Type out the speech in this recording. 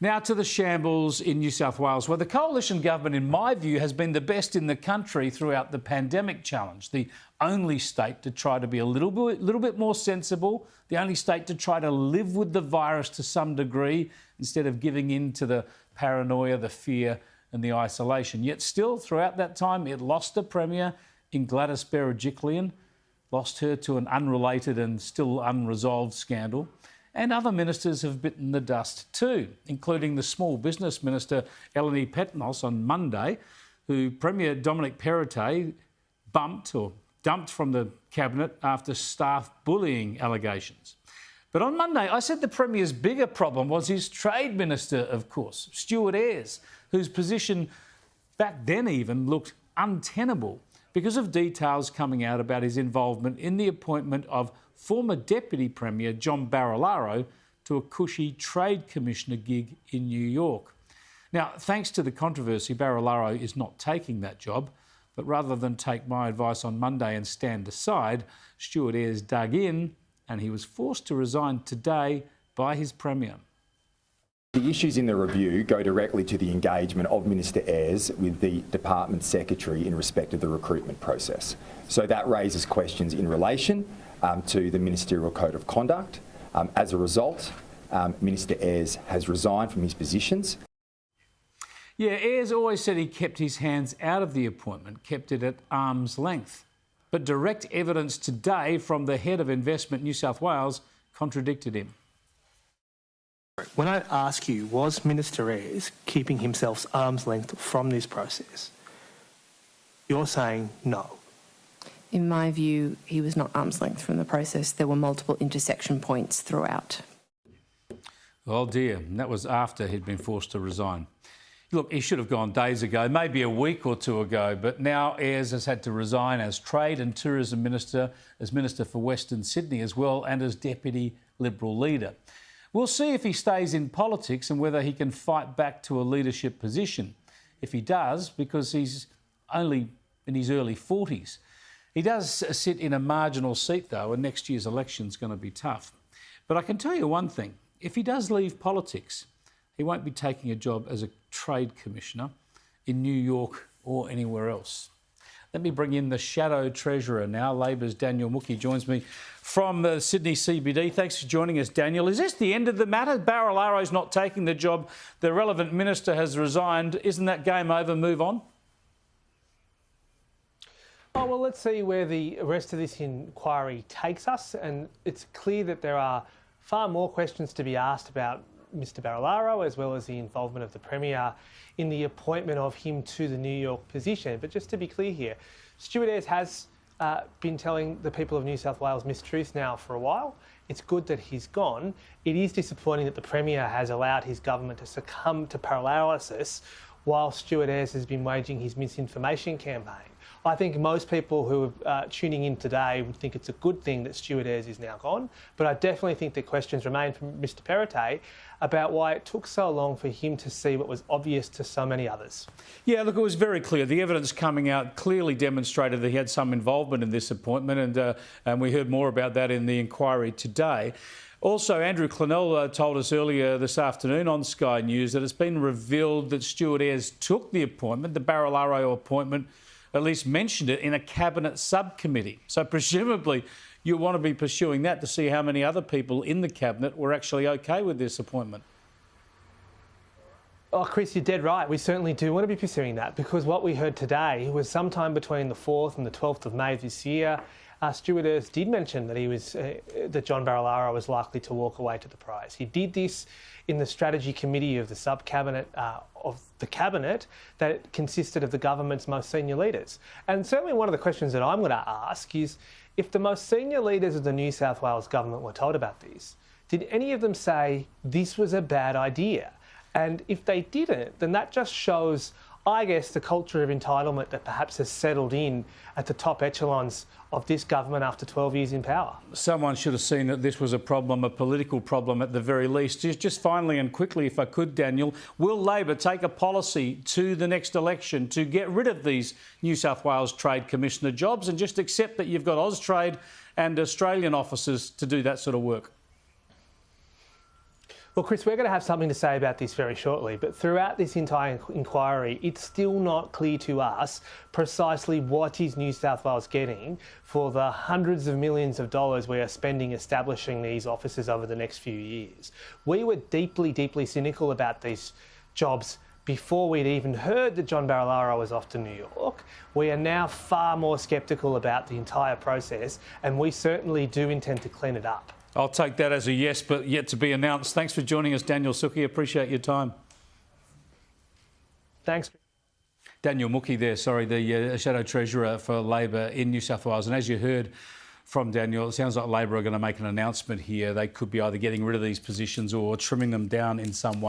Now to the shambles in New South Wales, where the coalition government, in my view, has been the best in the country throughout the pandemic challenge. The only state to try to be a little bit more sensible, the only state to try to live with the virus to some degree instead of giving in to the paranoia, the fear and the isolation. Yet still, throughout that time, it lost a premier in Gladys Berejiklian, lost her to an unrelated and still unresolved scandal. And other ministers have bitten the dust too, including the small business minister Eleni Petnos on Monday, who Premier Dominic Perrottet dumped from the cabinet after staff bullying allegations. But on Monday, I said the Premier's bigger problem was his trade minister, of course, Stuart Ayres, whose position back then even looked untenable because of details coming out about his involvement in the appointment of former Deputy Premier John Barilaro to a cushy Trade Commissioner gig in New York. Now, thanks to the controversy, Barilaro is not taking that job, but rather than take my advice on Monday and stand aside, Stuart Ayres dug in and he was forced to resign today by his Premier. The issues in the review go directly to the engagement of Minister Ayres with the Department Secretary in respect of the recruitment process. So that raises questions in relation to the Ministerial Code of Conduct. As a result, Minister Ayres has resigned from his positions. Yeah, Ayres always said he kept his hands out of the appointment, kept it at arm's length. But direct evidence today from the head of Investment New South Wales contradicted him. When I ask you, was Minister Ayres keeping himself arm's length from this process? You're saying no. In my view, he was not arm's length from the process. There were multiple intersection points throughout. Oh dear, and that was after he'd been forced to resign. Look, he should have gone days ago, maybe a week or two ago, but now Ayres has had to resign as Trade and Tourism Minister, as Minister for Western Sydney as well, and as Deputy Liberal Leader. We'll see if he stays in politics and whether he can fight back to a leadership position. If he does, because he's only in his early 40s. He does sit in a marginal seat, though, and next year's election's going to be tough. But I can tell you one thing. If he does leave politics, he won't be taking a job as a Trade Commissioner in New York or anywhere else. Let me bring in the Shadow Treasurer now. Labor's Daniel Mookhey joins me from Sydney CBD. Thanks for joining us, Daniel. Is this the end of the matter? Barilaro's not taking the job. The relevant minister has resigned. Isn't that game over? Move on? Oh, well, let's see where the rest of this inquiry takes us. And it's clear that there are far more questions to be asked about Mr Barilaro, as well as the involvement of the Premier in the appointment of him to the New York position. But just to be clear here, Stuart Ayres has been telling the people of New South Wales mistruths now for a while. It's good that he's gone. It is disappointing that the Premier has allowed his government to succumb to paralysis while Stuart Ayres has been waging his misinformation campaign. I think most people who are tuning in today would think it's a good thing that Stuart Ayres is now gone, but I definitely think that questions remain from Mr Perrottet about why it took so long for him to see what was obvious to so many others. Yeah, look, it was very clear. The evidence coming out clearly demonstrated that he had some involvement in this appointment, and we heard more about that in the inquiry today. Also, Andrew Clennell told us earlier this afternoon on Sky News that it's been revealed that Stuart Ayres took the appointment, the Barilaro appointment, at least mentioned it in a cabinet subcommittee. So presumably you want to be pursuing that to see how many other people in the cabinet were actually okay with this appointment. Oh, Chris, you're dead right. We certainly do want to be pursuing that, because what we heard today was sometime between the 4th and the 12th of May this year, Stuart Ayres did mention that he was that John Barilaro was likely to walk away to the prize. He did this in the strategy committee of the sub-cabinet of the cabinet that consisted of the government's most senior leaders. And certainly one of the questions that I'm going to ask is, if the most senior leaders of the New South Wales government were told about this, did any of them say this was a bad idea? And if they didn't, then that just shows, I guess, the culture of entitlement that perhaps has settled in at the top echelons of this government after 12 years in power. Someone should have seen that this was a problem, a political problem at the very least. Just finally and quickly, if I could, Daniel, will Labor take a policy to the next election to get rid of these New South Wales Trade Commissioner jobs and just accept that you've got Austrade and Australian officers to do that sort of work? Well, Chris, we're going to have something to say about this very shortly, but throughout this entire inquiry, it's still not clear to us precisely what is New South Wales getting for the hundreds of millions of dollars we are spending establishing these offices over the next few years. We were deeply, deeply cynical about these jobs before we'd even heard that John Barilaro was off to New York. We are now far more sceptical about the entire process, and we certainly do intend to clean it up. I'll take that as a yes, but yet to be announced. Thanks for joining us, Daniel Mookhey. Appreciate your time. Thanks. Daniel Mookhey there, the Shadow Treasurer for Labor in New South Wales. And as you heard from Daniel, it sounds like Labor are going to make an announcement here. They could be either getting rid of these positions or trimming them down in some way.